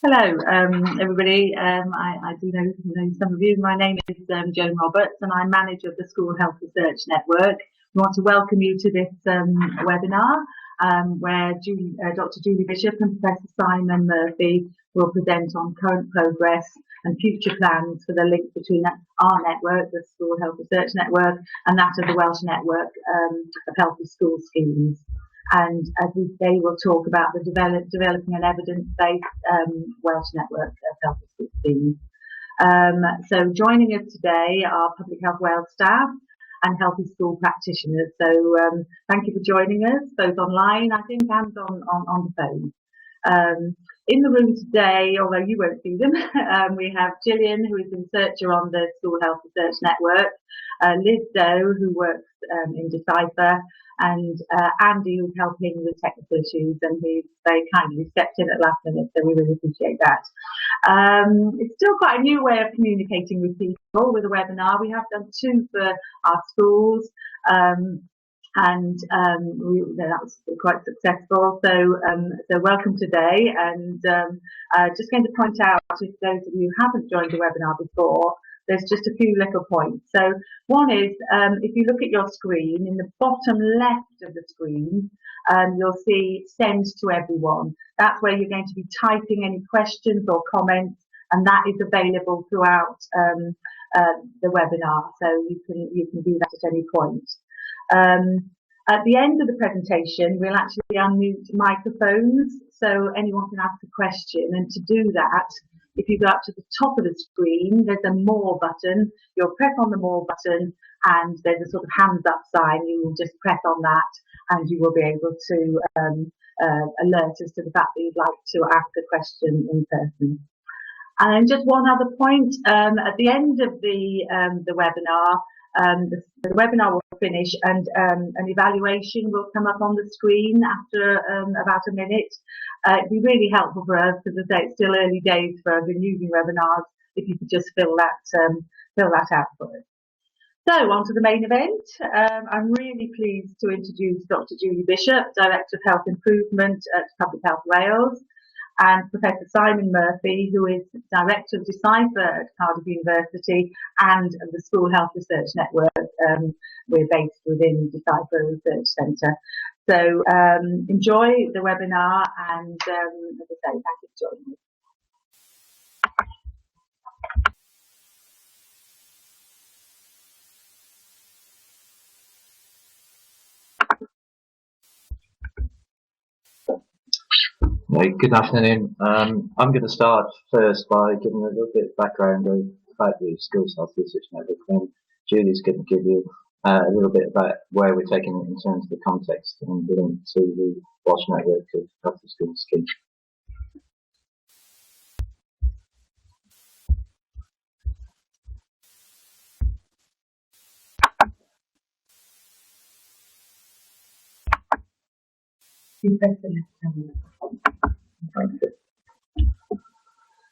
Hello, everybody. I do know some of you. My name is Joan Roberts, and I'm manager of the School Health Research Network. We want to welcome you to this webinar where Dr. Julie Bishop and Professor Simon Murphy will present on current progress and future plans for the link between our network, the School Health Research Network, and that of the Welsh Network of Healthy School Schemes. And they will talk about the developing an evidence-based Welsh network of healthy school schemes. So joining us today are Public Health Wales staff and healthy school practitioners. So thank you for joining us, both online, I think, and on the phone. In the room today, although you won't see them, we have Gillian, who is the researcher on the School Health Research Network, Liz Doe, who works in Decipher, and Andy, who's helping with technical issues, and he's very kindly stepped in at last minute, so we really appreciate that. It's still quite a new way of communicating with people with a webinar. We have done 2 for our schools, and that was quite successful. So welcome today, and just going to point out, if those of you who haven't joined the webinar before, there's just a few little points. So one is, if you look at your screen, in the bottom left of the screen, you'll see send to everyone. That's where you're going to be typing any questions or comments, and that is available throughout the webinar. So you can do that at any point. At the end of the presentation, we'll actually unmute microphones, so anyone can ask a question. And to do that, if you go up to the top of the screen, there's a More button. You'll press on the More button, and there's a sort of hands up sign. You will just press on that, and you will be able to alert us to the fact that you'd like to ask a question in person. And just one other point, at the end of the webinar, the webinar will finish, and an evaluation will come up on the screen after about a minute. It'd be really helpful for us, because as I say, it's still early days for us in using webinars, if you could just fill that out for us. So on to the main event. I'm really pleased to introduce Dr. Julie Bishop, Director of Health Improvement at Public Health Wales, and Professor Simon Murphy, who is Director of Decipher at Cardiff University and the School Health Research Network. We're based within Decipher Research Centre. So enjoy the webinar, and as I say, thank you for joining me. Good afternoon. I'm going to start first by giving a little bit of background about the Schools Health Research Network, and Julie's going to give you a little bit about where we're taking it in terms of the context and the link to the Welsh Network of Healthy School Schemes.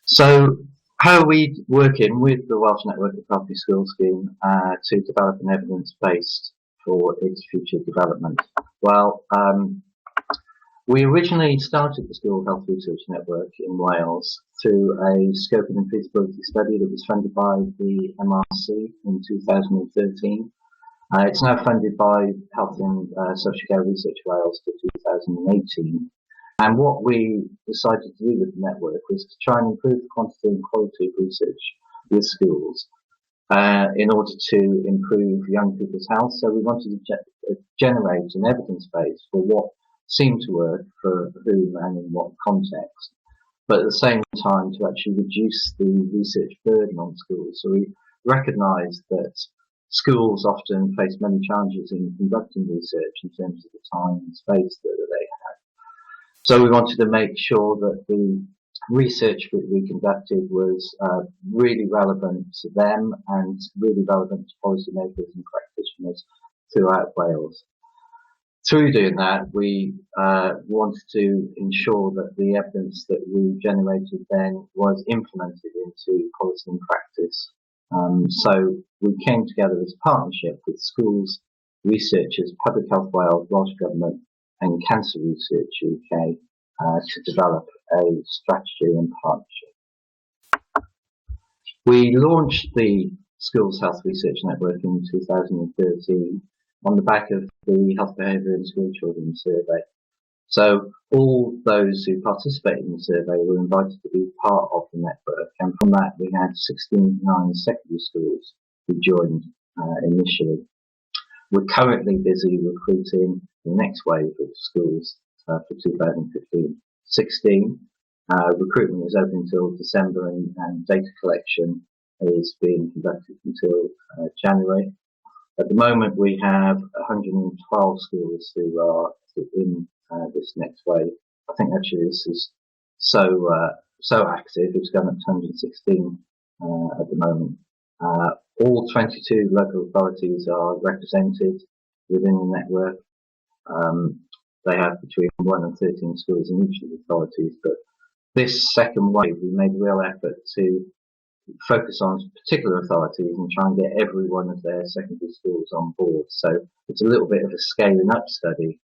So, how are we working with the Welsh Network of Healthy School Scheme to develop an evidence base for its future development? Well, we originally started the School Health Research Network in Wales through a scoping and feasibility study that was funded by the MRC in 2013. It's now funded by Health and Social Care Research Wales to 2018. And what we decided to do with the network was to try and improve the quantity and quality of research with schools in order to improve young people's health. So we wanted to generate an evidence base for what seemed to work for whom and in what context, but at the same time to actually reduce the research burden on schools. So we recognised that schools often face many challenges in conducting research in terms of the time and space that they have. So we wanted to make sure that the research that we conducted was really relevant to them and really relevant to policymakers and practitioners throughout Wales. Through doing that, we wanted to ensure that the evidence that we generated then was implemented into policy and practice. So we came together as a partnership with schools, researchers, Public Health Wales, Welsh Government, and Cancer Research UK to develop a strategy and partnership. We launched the Schools Health Research Network in 2013 on the back of the Health Behaviour in School Children survey. So all those who participated in the survey were invited to be part of the network, and from that we had 69 secondary schools who joined initially. We're currently busy recruiting the next wave of schools for 2015-16. Recruitment is open until December, and data collection is being conducted until January. At the moment we have 112 schools who are in this next wave. I think actually this is so active, it's gone up to 116 at the moment. All 22 local authorities are represented within the network. They have between 1 and 13 schools in each of the authorities, but this second wave we made a real effort to focus on particular authorities and try and get every one of their secondary schools on board. So it's a little bit of a scaling up study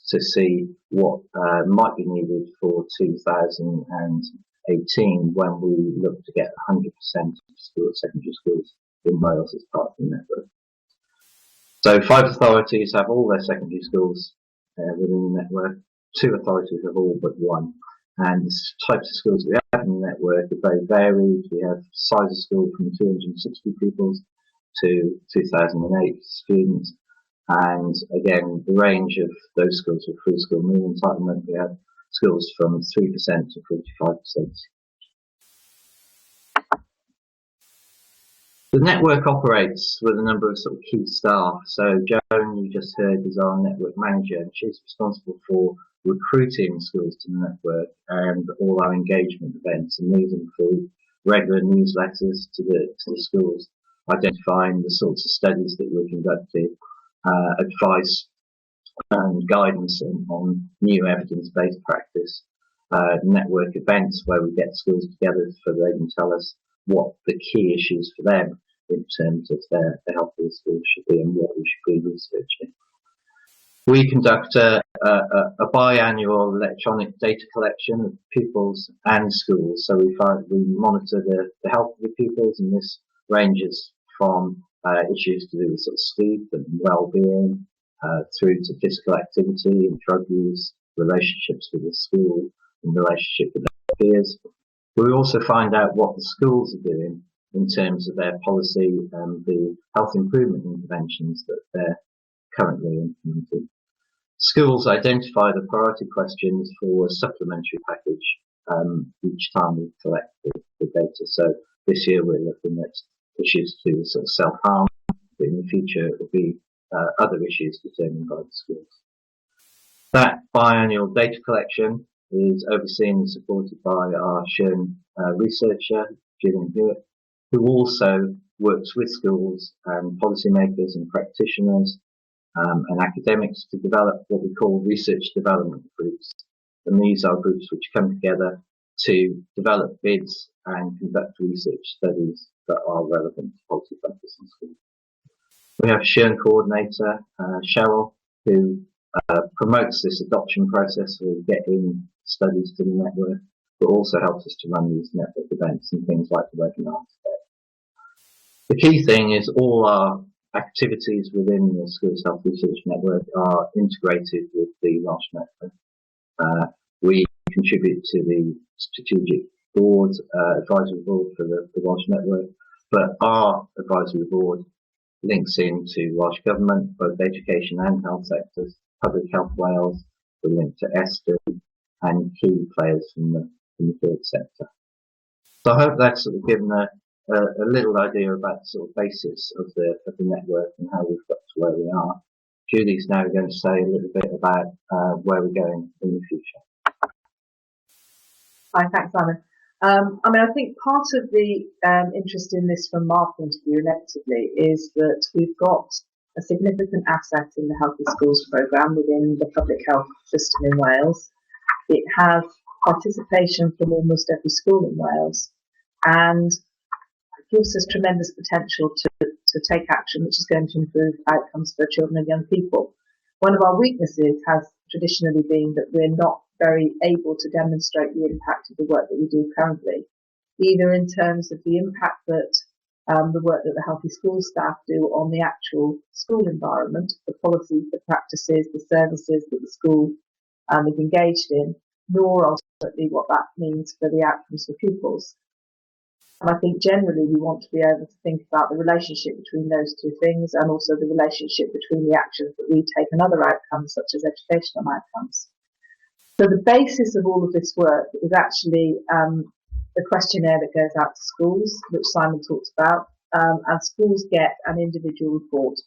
to see what might be needed for 2018 when we look to get 100% of secondary schools in Wales as part of the network. So 5 authorities have all their secondary schools within the network. 2 authorities have all but 1. And the types of schools we have in the network are very varied. We have size of school from 260 pupils to 2008 students. And again, the range of those schools with free school meal entitlement, we have schools from 3% to 45%. The network operates with a number of sort of key staff. So Joan, you just heard, is our network manager, and she's responsible for recruiting schools to the network and all our engagement events, and these include regular newsletters to the schools, identifying the sorts of studies that we're conducting, advice and guidance on new evidence-based practice, network events where we get schools together so they can tell us what the key issues for them in terms of the health of the school should be and what we should be researching. We conduct a biannual electronic data collection of pupils and schools. So we monitor the health of the pupils, and this ranges from issues to do with sort of sleep and well-being, through to physical activity and drug use, relationships with the school, and relationship with their peers. We also find out what the schools are doing in terms of their policy and the health improvement interventions that they're currently implementing. Schools identify the priority questions for a supplementary package each time we collect the data. So this year we're looking at issues to sort of self-harm, but in the future it will be other issues determined by the schools. That biannual data collection is overseen and supported by our Shern researcher, Gillian Hewitt, who also works with schools and policymakers and practitioners and academics to develop what we call research development groups. And these are groups which come together to develop bids and conduct research studies that are relevant to policy practice in schools. We have a Shern coordinator, Cheryl, who promotes this adoption process where we get in studies to the network, but also helps us to run these network events and things like the webinar today. The key thing is all our activities within the Schools Health Research Network are integrated with the Welsh Network. We contribute to the strategic board, advisory board for the Welsh Network, but our advisory board links into Welsh Government, both education and health sectors, Public Health Wales, we're linked to ESTO and key players from the third sector. So I hope that's sort of given a little idea about the sort of basis of the network and how we've got to where we are. Julie's now going to say a little bit about where we're going in the future. Hi, thanks, Simon. I think part of the interest in this from our point of view, inevitably, is that we've got a significant asset in the Healthy Schools programme within the public health system in Wales. It has participation from almost every school in Wales, and gives us tremendous potential to take action which is going to improve outcomes for children and young people. One of our weaknesses has traditionally been that we're not very able to demonstrate the impact of the work that we do currently, either in terms of the impact that the work that the Healthy Schools staff do on the actual school environment, the policies, the practices, the services that the school is engaged in, nor ultimately what that means for the outcomes for pupils. And I think generally we want to be able to think about the relationship between those two things, and also the relationship between the actions that we take and other outcomes, such as educational outcomes. So the basis of all of this work is actually the questionnaire that goes out to schools, which Simon talked about, and schools get an individual report.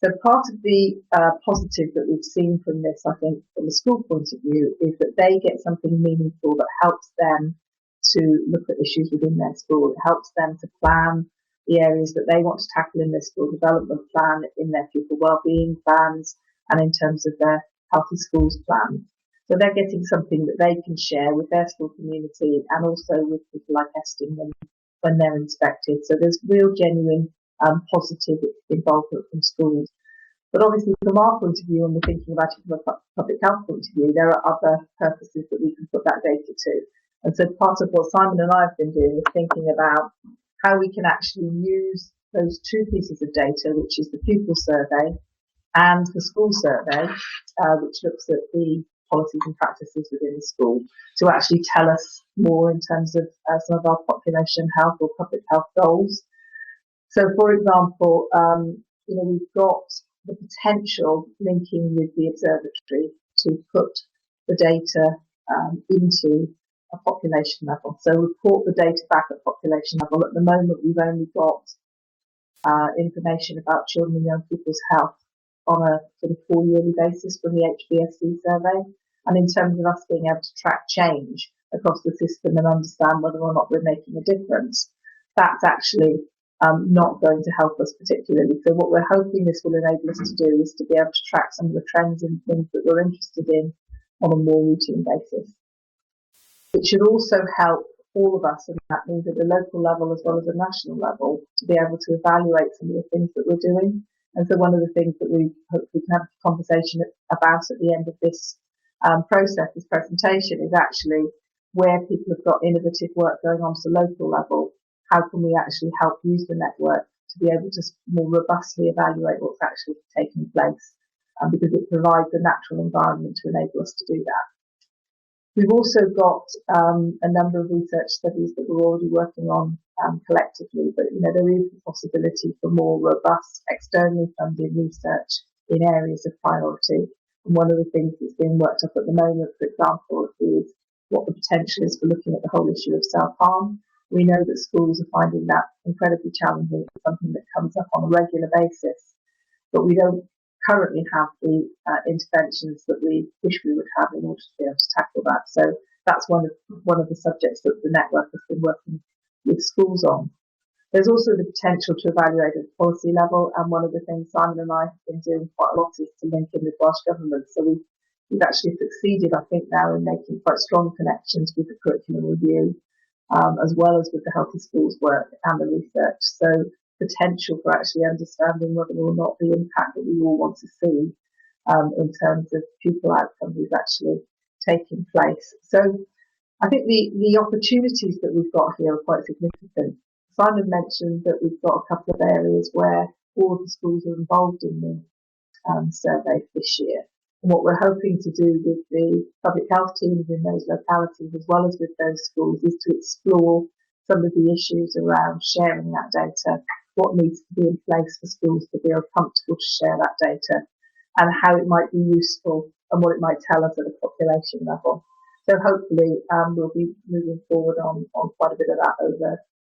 So part of the positive that we've seen from this, I think, from the school point of view, is that they get something meaningful that helps them to look at issues within their school. It helps them to plan the areas that they want to tackle in their school development plan, in their pupil wellbeing plans, and in terms of their Healthy Schools plan. So they're getting something that they can share with their school community and also with people like Eston when they're inspected. So there's real genuine positive involvement from schools. But obviously from our point of view, and we're thinking about it from a public health point of view, there are other purposes that we can put that data to. And so part of what Simon and I have been doing is thinking about how we can actually use those two pieces of data, which is the pupil survey and the school survey, which looks at the policies and practices within the school, to actually tell us more in terms of some of our population health or public health goals. So, for example, we've got the potential linking with the observatory to put the data into a population level. So report the data back at population level. At the moment, we've only got information about children and young people's health on a sort of 4-yearly basis from the HBSC survey. And in terms of us being able to track change across the system and understand whether or not we're making a difference, that's actually not going to help us particularly. So what we're hoping this will enable us to do is to be able to track some of the trends and things that we're interested in on a more routine basis. It should also help all of us, and that means at the local level as well as the national level, to be able to evaluate some of the things that we're doing. And so one of the things that we hope we can have a conversation about at the end of this process, this presentation, is actually where people have got innovative work going on to the local level, how can we actually help use the network to be able to more robustly evaluate what's actually taking place, because it provides a natural environment to enable us to do that. We've also got a number of research studies that we're already working on collectively, but there is the possibility for more robust, externally funded research in areas of priority. And one of the things that's being worked up at the moment, for example, is what the potential is for looking at the whole issue of self-harm. We know that schools are finding that incredibly challenging. It's something that comes up on a regular basis, but we don't currently have the interventions that we wish we would have in order to be able to tackle that. So that's one of the subjects that the network has been working with schools on. There's also the potential to evaluate at the policy level, and one of the things Simon and I have been doing quite a lot is to link in with Welsh Government. So we've actually succeeded, I think, now in making quite strong connections with the curriculum review, as well as with the Healthy Schools work and the research. So potential for actually understanding whether or not the impact that we all want to see in terms of pupil outcomes is actually taking place. So I think the opportunities that we've got here are quite significant. Simon mentioned that we've got a couple of areas where all of the schools are involved in the survey this year. And what we're hoping to do with the public health teams in those localities, as well as with those schools, is to explore some of the issues around sharing that data, what needs to be in place for schools to feel comfortable to share that data, and how it might be useful and what it might tell us at a population level. So hopefully we'll be moving forward on quite a bit of that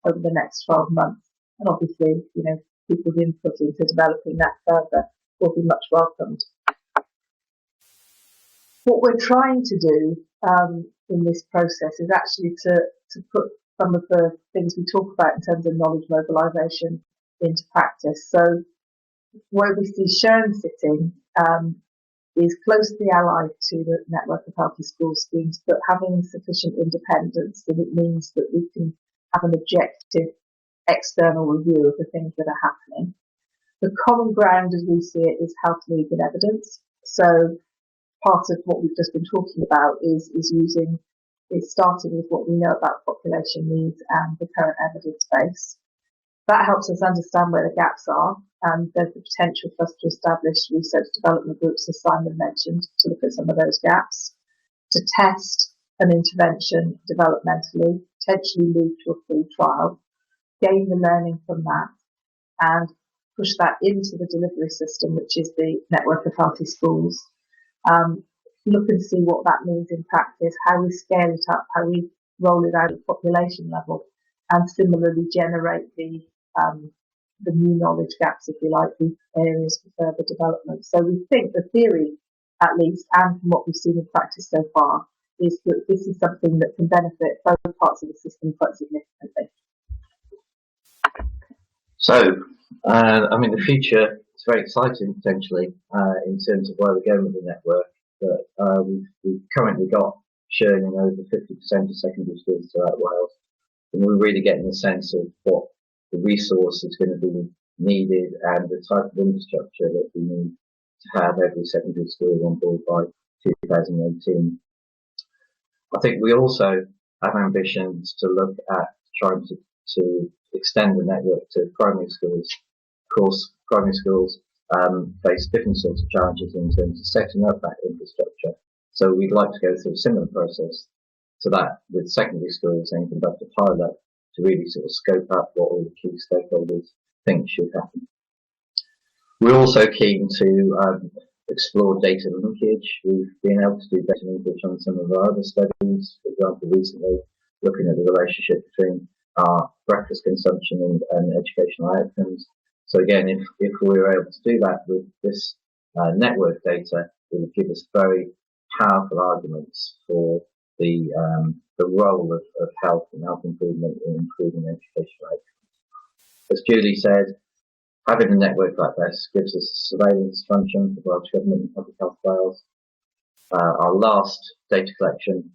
over the next 12 months. And obviously, people's input into developing that further will be much welcomed. What we're trying to do in this process is actually to put some of the things we talk about in terms of knowledge mobilisation into practice. So where we see Shern sitting is closely allied to the network of Healthy Schools schemes, but having sufficient independence, and it means that we can have an objective external review of the things that are happening. The common ground, as we see it, is health, legal evidence. So part of what we've just been talking about is starting with what we know about population needs and the current evidence base. That helps us understand where the gaps are, and there's the potential for us to establish research development groups, as Simon mentioned, to look at some of those gaps, to test an intervention developmentally, potentially move to a full trial, gain the learning from that, and push that into the delivery system, which is the network of healthy schools. Look and see what that means in practice, how we scale it up, how we roll it out at population level, and similarly generate the new knowledge gaps, if you like, the areas for further development. So we think the theory, at least, and from what we've seen in practice so far, is that this is something that can benefit both parts of the system quite significantly. So, the future is very exciting potentially in terms of where we're going with the network. But we've currently got sharing in over 50% of secondary schools throughout Wales, and we're really getting a sense of what the resource is going to be needed and the type of infrastructure that we need to have every secondary school on board by 2018. I think we also have ambitions to look at trying to extend the network to primary schools. Of course, primary schools face different sorts of challenges in terms of setting up that infrastructure. So we'd like to go through a similar process to that with secondary schools and conduct a pilot to really sort of scope up what all the key stakeholders think should happen. We're also keen to explore data linkage. We've been able to do data linkage on some of our other studies, for example, recently looking at the relationship between our breakfast consumption and educational outcomes. So again, if we were able to do that with this network data, it would give us very powerful arguments for the role of health and health improvement in improving educational outcomes. As Julie said, having a network like this gives us a surveillance function for Welsh Government and Public Health Wales. Our last data collection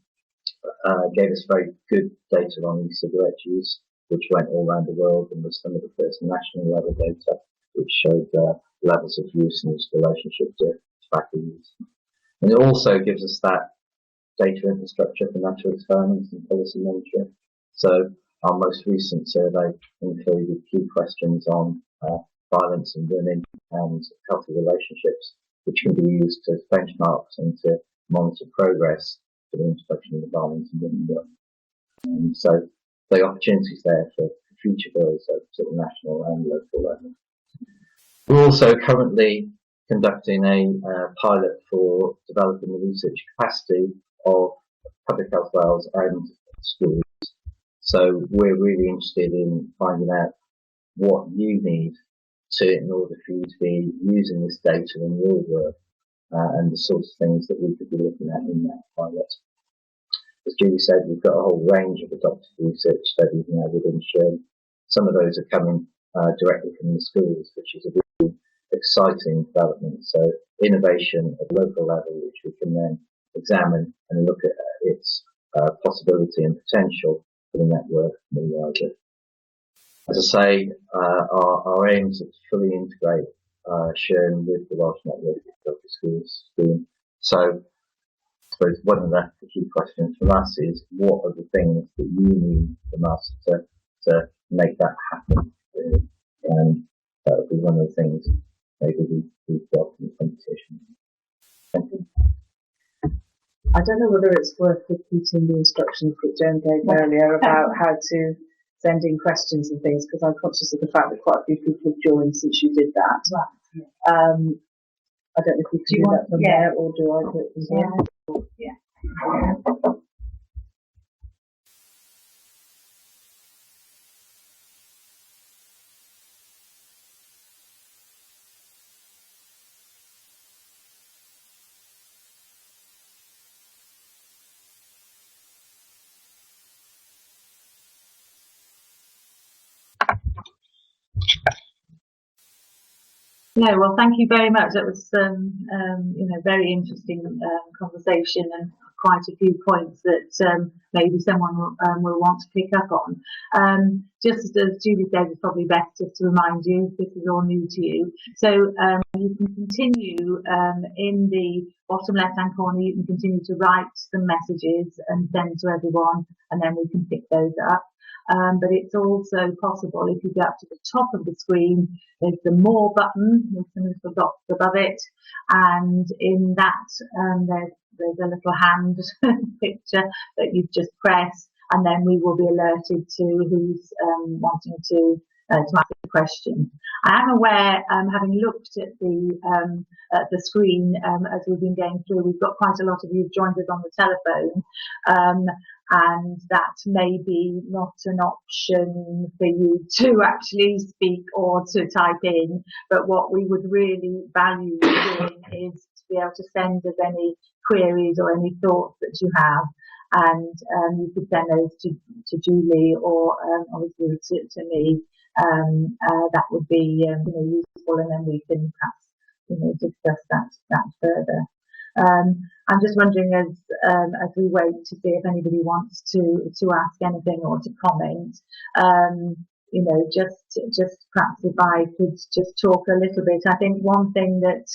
gave us very good data on e-cigarette use, which went all around the world and was some of the first national level data, which showed levels of use and its relationship to tobacco use. And it also gives us that data infrastructure for natural experiments and policy monitoring. So our most recent survey included key questions on violence in women and healthy relationships, which can be used as benchmarks and to monitor progress for the introduction of violence in women work. So the opportunities there for future goals at sort of national and local level. We're also currently conducting a pilot for developing the research capacity of Public Health Wales and schools. So we're really interested in finding out what you need in order for you to be using this data in your work and the sorts of things that we could be looking at in that pilot. As Julie said, we've got a whole range of adopted research studies now within SHARE. Some of those are coming directly from the schools, which is a really exciting development. So innovation at local level, which we can then examine and look at its possibility and potential for the network more widely. As I say, our aim is to fully integrate sharing with the Welsh Network of the Schools scheme. So I suppose one of the key questions from us is, what are the things that you need from us to make that happen? And that would be one of the things maybe we've got in the competition. Thank you. I don't know whether it's worth repeating the instructions that Joan gave earlier about how to send in questions and things, because I'm conscious of the fact that quite a few people have joined since you did that. Right. I don't know if you can do that from there, or do I do it from here? Yeah. No, well, thank you very much. That was, very interesting conversation and quite a few points that maybe someone will want to pick up on. Just as Julie said, it's probably best just to remind you this is all new to you. So you can continue in the bottom left-hand corner. You can continue to write some messages and send to everyone, and then we can pick those up. But it's also possible if you go up to the top of the screen, there's the More button with some little dots above it, and in that there's a little hand picture that you just press, and then we will be alerted to who's wanting to ask a question. I am aware, having looked at the screen as we've been going through, we've got quite a lot of you joined us on the telephone. And that may be not an option for you to actually speak or to type in, but what we would really value doing is to be able to send us any queries or any thoughts that you have, and you could send those to Julie or obviously to me. That would be useful, and then we can perhaps discuss that further. I'm just wondering as we wait to see if anybody wants to ask anything or to comment. Just perhaps if I could just talk a little bit. I think one thing that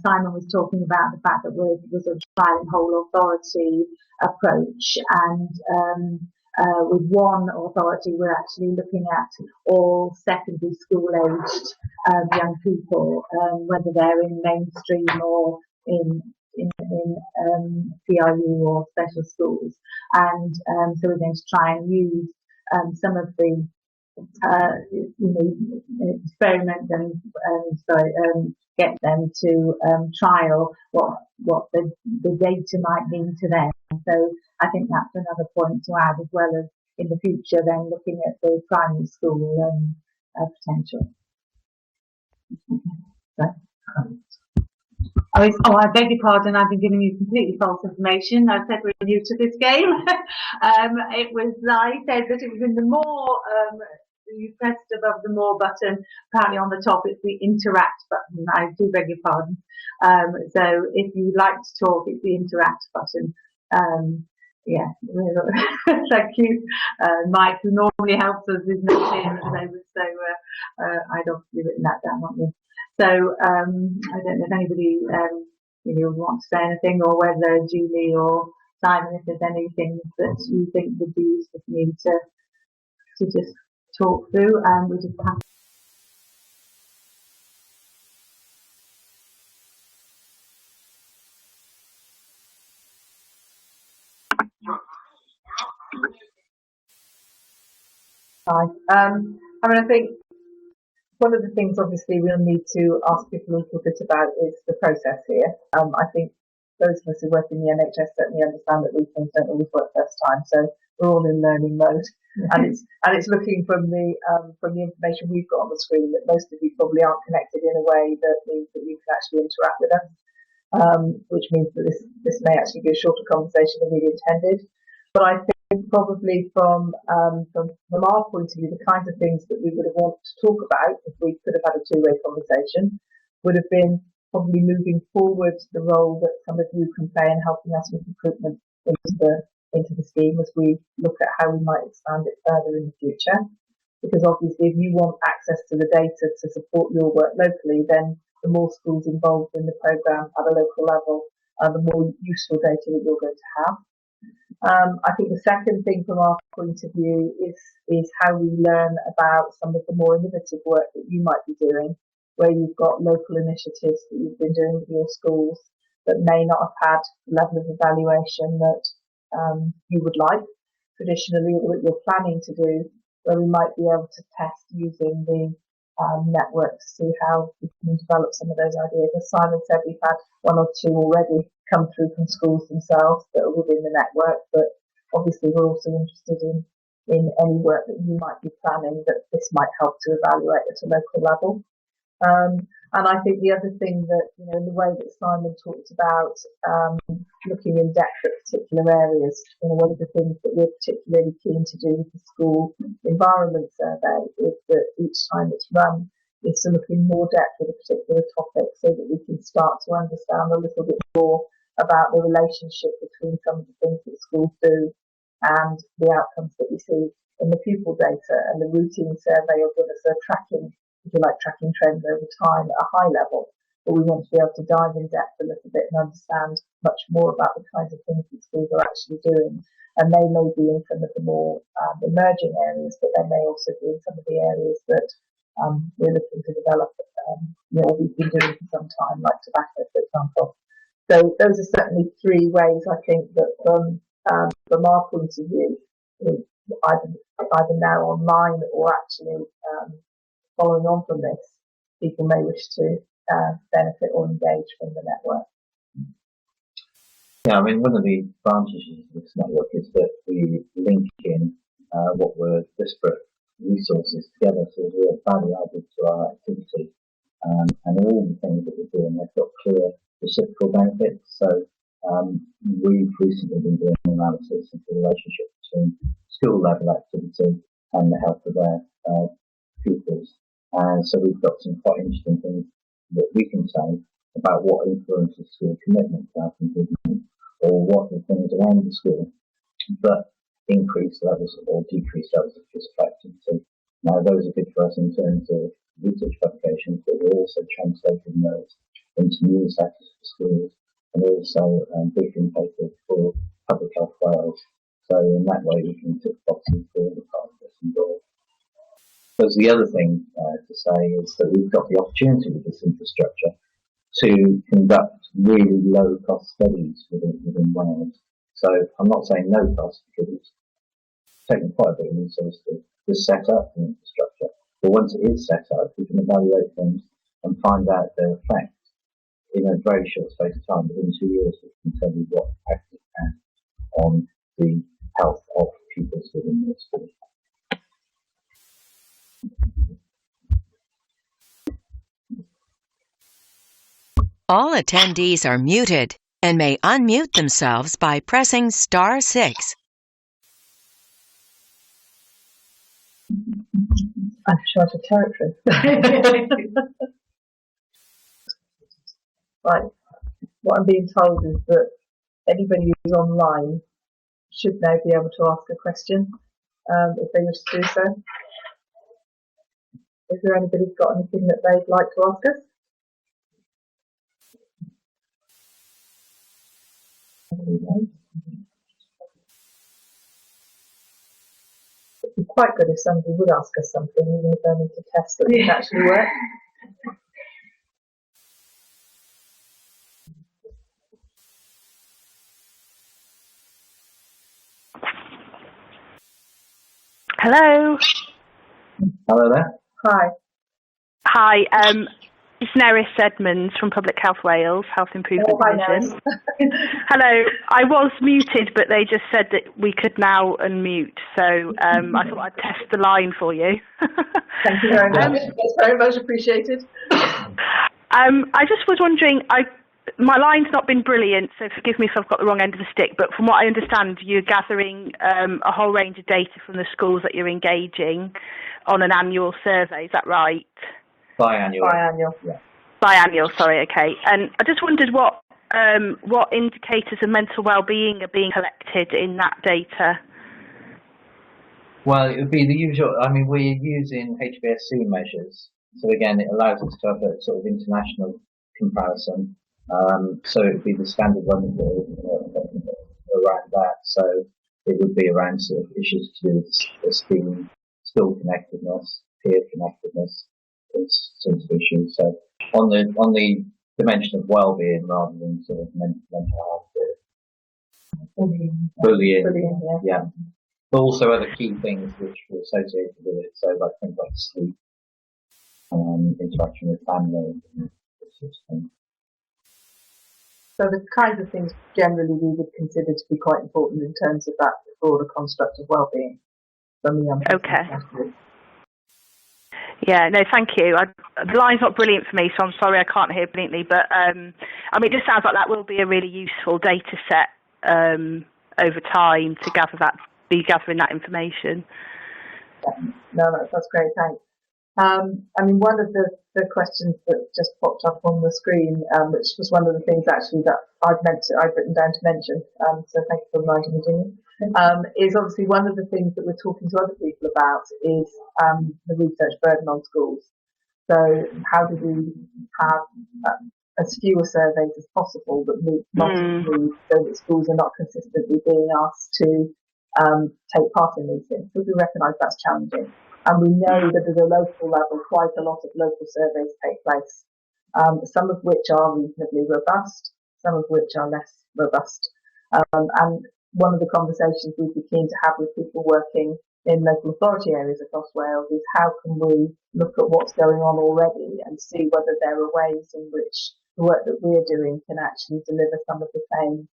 Simon was talking about, the fact that we're sort of trying whole authority approach, and with one authority we're actually looking at all secondary school aged young people, whether they're in mainstream or in CRU or special schools, and so we're going to try and use some of the experiment and get them to trial what the data might mean to them. So I think that's another point to add, as well as in the future then looking at the primary school potential. I beg your pardon, I've been giving you completely false information. I said we're new to this game. I said that it was in the More, you pressed above the More button. Apparently on the top it's the Interact button. I do beg your pardon. So if you'd like to talk, it's the Interact button. Thank you. Mike, who normally helps us, is not here at the moment, so I'd obviously written that down, haven't we? So I don't know if anybody would want to say anything, or whether Julie or Simon, if there's anything that you think would be useful for me to just talk through, and we just have. I think one of the things obviously we'll need to ask people a little bit about is the process here. I think those of us who work in the NHS certainly understand that these things don't always work first time, so we're all in learning mode. And it's looking from the information we've got on the screen that most of you probably aren't connected in a way that means that you can actually interact with us, which means that this may actually be a shorter conversation than we intended. But I think probably from our point of view, the kinds of things that we would have wanted to talk about if we could have had a two-way conversation would have been probably moving forward the role that some of you can play in helping us with recruitment into the scheme as we look at how we might expand it further in the future. Because obviously if you want access to the data to support your work locally, then the more schools involved in the programme at a local level, the more useful data that you're going to have. I think the second thing from our point of view is how we learn about some of the more innovative work that you might be doing, where you've got local initiatives that you've been doing with your schools that may not have had the level of evaluation that you would like traditionally, or that you're planning to do, where we might be able to test using the network to see how we can develop some of those ideas. As Simon said, we've had one or two already come through from schools themselves that are within the network, but obviously we're also interested in any work that you might be planning that this might help to evaluate at a local level. And I think the other thing that, in the way that Simon talked about looking in depth at particular areas, one of the things that we're particularly keen to do with the school environment survey is that each time it's run, is to look in more depth at a particular topic so that we can start to understand a little bit more about the relationship between some of the things that schools do and the outcomes that we see in the pupil data. And the routine survey will give us a tracking, if you like, tracking trends over time at a high level. But we want to be able to dive in depth a little bit and understand much more about the kinds of things that schools are actually doing. And they may be in some of the more emerging areas, but they may also be in some of the areas that we're looking to develop, we've been doing for some time, like tobacco, for example. So those are certainly three ways I think that from our point of view, either now online or actually following on from this, people may wish to benefit or engage from the network. Yeah, I mean, one of the advantages of this network is that we link in what were disparate resources together, so we're value added to our activity, and all the things that we're doing, they've got clear reciprocal benefits. So we've recently been doing analysis of the relationship between school level activity and the health of their pupils, and so we've got some quite interesting things that we can say about what influences school commitment to health improvement, or what the things around the school that increase levels or decrease levels of physical activity. Now, those are good for us in terms of research publications, but we're also translating those into newsletters for schools and also briefing papers for Public Health Wales. So in that way, we can tick boxes for all the parties involved. Because the other thing to say is that we've got the opportunity with this infrastructure to conduct really low-cost studies within Wales. So I'm not saying no cost, because it's taken quite a bit of resources to set up the infrastructure. But once it is set up, we can evaluate things and find out their effect in a very short space of time. Within 2 years, we can tell you what effect it has on the health of pupils within the school. All attendees are muted and may unmute themselves by pressing *6. I've charted territory. Right. What I'm being told is that anybody who's online should now be able to ask a question if they wish to do so. Is there anybody who's got anything that they'd like to ask us? It'd be quite good if somebody would ask us something, even if they need to test that it actually work. Hello. Hello there. Hi. Hi. It's Nerys Edmonds from Public Health Wales, Health Improvement Division. Hello. I was muted, but they just said that we could now unmute, so I thought I'd test the line for you. Thank you very much. It's very much appreciated. I just was wondering, my line's not been brilliant, so forgive me if I've got the wrong end of the stick, but from what I understand, you're gathering a whole range of data from the schools that you're engaging on an annual survey, is that right? Biannual. Yeah. Biannual, sorry, okay. And I just wondered what indicators of mental well-being are being collected in that data? Well, it would be the usual. I mean, we're using HBSC measures, so again, it allows us to have a sort of international comparison. So it would be the standard one around that. So it would be around sort of issues to do with esteem, school connectedness, peer connectedness, those sorts of issues. So on the dimension of well-being rather than sort of mental health, bullying, yeah. But also other key things which were associated with it. So like things like sleep, interaction with family, and this sort of thing. So the kinds of things generally we would consider to be quite important in terms of that broader construct of well-being from the young person. Okay. Yeah, no, thank you. The line's not brilliant for me, so I'm sorry I can't hear brilliantly. But I mean, it just sounds like that will be a really useful data set over time to gathering that information. No, that's great. Thanks. I mean, one of the questions that just popped up on the screen, which was one of the things actually that I've written down to mention, so thank you for reminding me, Jimmy, is obviously one of the things that we're talking to other people about is the research burden on schools. So how do we have as fewer surveys as possible that meet multiple so that schools are not consistently being asked to take part in these things? Because we recognise that's challenging. And we know that at a local level, quite a lot of local surveys take place, some of which are reasonably robust, some of which are less robust. And one of the conversations we'd be keen to have with people working in local authority areas across Wales is how can we look at what's going on already and see whether there are ways in which the work that we're doing can actually deliver some of the same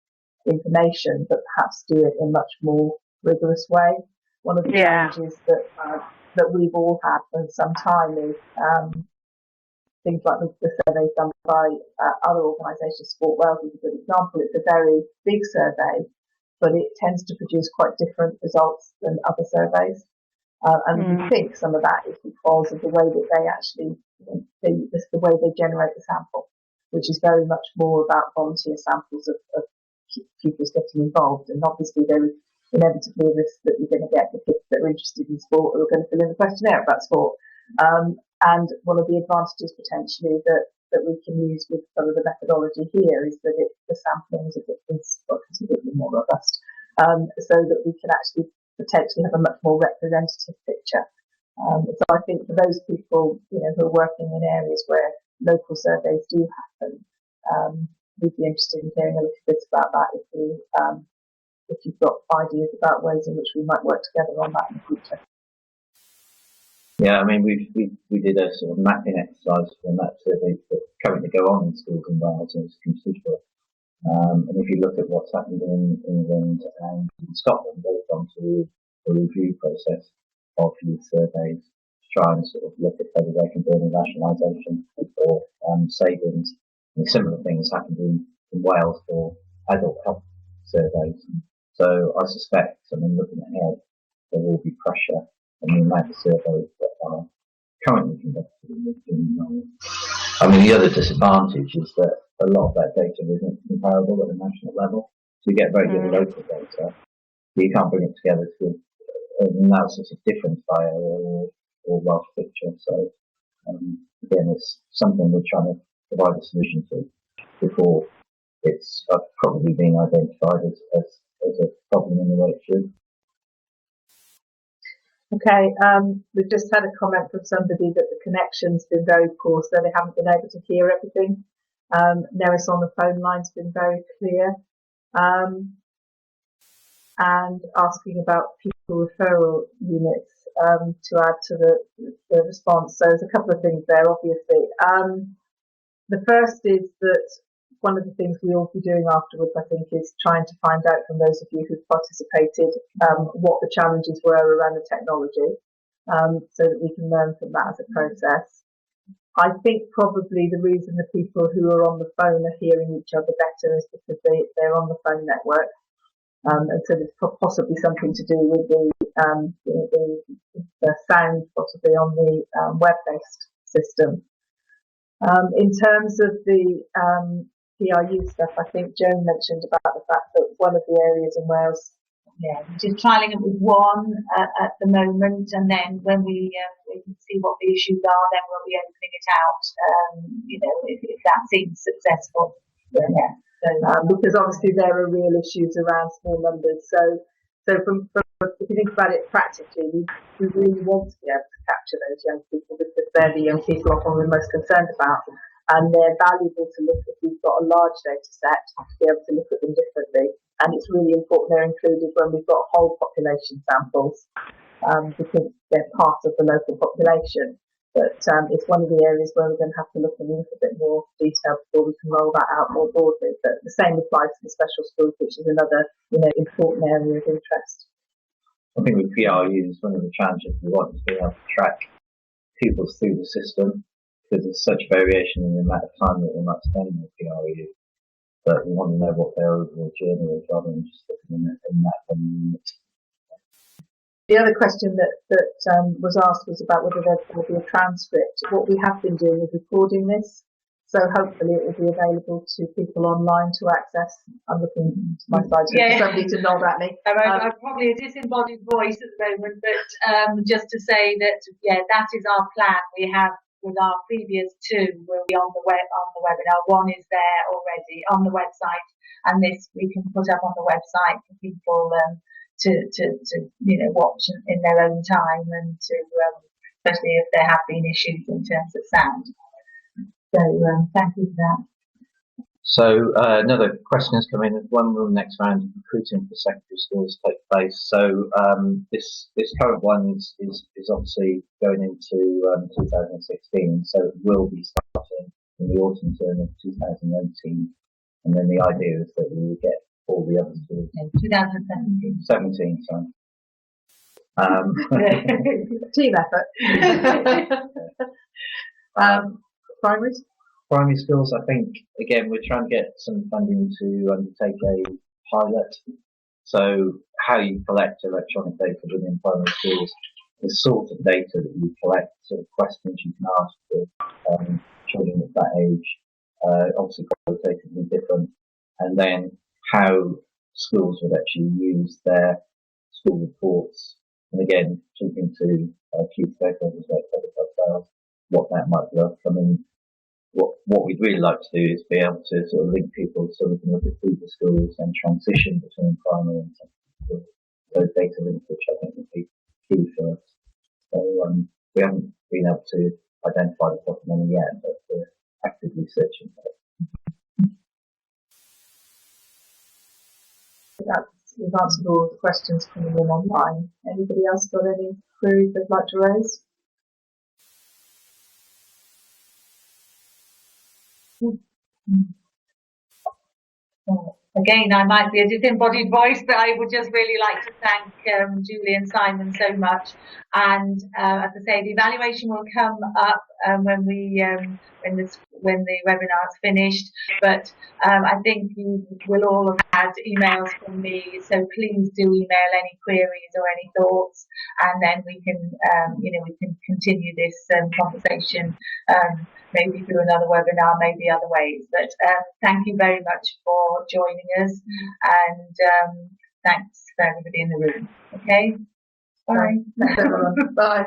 information, but perhaps do it in a much more rigorous way. One of the challenges that we've all had for some time is things like the surveys done by other organisations. Sport Wales is a good example. It's a very big survey, but it tends to produce quite different results than other surveys. And we think some of that is because of the way that they actually, the way they generate the sample, which is very much more about volunteer samples of pupils getting involved. And obviously there is inevitably a risk that you're going to get the kids that are interested in sport who are going to fill in a questionnaire about sport. And one of the advantages potentially that we can use with some of the methodology here is that the sampling is considerably more robust, so that we can actually potentially have a much more representative picture. So I think for those people, who are working in areas where local surveys do happen, we'd be interested in hearing a little bit about that if you've got ideas about ways in which we might work together on that in the future. Yeah, I mean, we did a sort of mapping exercise from that survey that currently go on in schools in Wales, and it's considerable. And if you look at what's happened in England and in Scotland, they've gone through a review process of youth surveys to try and sort of look at whether they can bring in rationalisation or savings. And similar things happened in Wales for adult health surveys. So I suspect, looking ahead, there will be pressure on the amount of surveys that are currently conducted in Wales. I mean, the other disadvantage is that a lot of that data isn't comparable at the national level. So you get very good local data, but you can't bring it together to give an analysis of difference by area or Welsh picture. So again, it's something we're trying to provide a solution to before it's probably being identified as a problem in the way it should. Okay, we've just had a comment from somebody that the connection's been very poor, so they haven't been able to hear everything. Neris on the phone line's been very clear. And asking about pupil referral units to add to the response. So there's a couple of things there, obviously. The first is that one of the things we will be doing afterwards, I think, is trying to find out from those of you who've participated what the challenges were around the technology, so that we can learn from that as a process. I think probably the reason the people who are on the phone are hearing each other better is because they're on the phone network. And so there's possibly something to do with the sound possibly on the web-based system. In terms of the PRU stuff, I think Joan mentioned about the fact that one of the areas in Wales, just trialling it with one at the moment, and then when we see what the issues are, then we'll be opening it out. If that seems successful. Yeah. So, because obviously there are real issues around small numbers. So from if you think about it practically, we really want to be able to capture those young people because they're the young people often we're most concerned about. And they're valuable to look at. We've got a large data set to be able to look at them differently. And it's really important they're included when we've got whole population samples, because they're part of the local population. But it's one of the areas where we're going to have to look in a little bit more detail before we can roll that out more broadly. But the same applies to the special schools, which is another important area of interest. I think with PRUs, one of the challenges we want is being able to track pupils through the system, because there's such variation in the amount of time that they might spend in the PRU. But we want to know what their overall journey is rather than just looking in that 1 minute. The other question that was asked was about whether there will be a transcript. What we have been doing is recording this, so hopefully it will be available to people online to access. I'm looking to my side for somebody to nod at me. I'm probably a disembodied voice at the moment, but just to say that, that is our plan. We have, with our previous two, we'll be on the webinar. One is there already on the website, and this we can put up on the website for people to watch in their own time, and to especially if there have been issues in terms of sound. So thank you for that. So another question has come in. When will the next round of recruiting for secondary schools take place? So this current one is obviously going into 2016. So it will be starting in the autumn term of 2018, and then the idea is that we will get all the other schools. 2017. 17, sorry. Team effort. Primaries? Primary schools, I think, again, we're trying to get some funding to undertake a pilot. So how you collect electronic data within primary schools, the sort of data that you collect, sort of questions you can ask for children at that age, obviously qualitatively different, and then how schools would actually use their school reports, and again, talking to key stakeholders like public health sales, what that might look. I mean, what we'd really like to do is be able to sort of link people so we can look at feeder schools and transition between primary and secondary schools. So data linkage, I think, would be key for us. So we haven't been able to identify the proper money yet, but we're actively searching for it. We've answered all the questions coming in online. Anybody else got any queries they'd like to raise? Again, I might be a disembodied voice, but I would just really like to thank Julie and Simon so much. And as I say, the evaluation will come up when the webinar is finished. But I think you will all have had emails from me, so please do email any queries or any thoughts, and then we can continue this conversation. Maybe through another webinar, maybe other ways. But thank you very much for joining us, and thanks for everybody in the room. Okay, bye. Thanks everyone. Bye.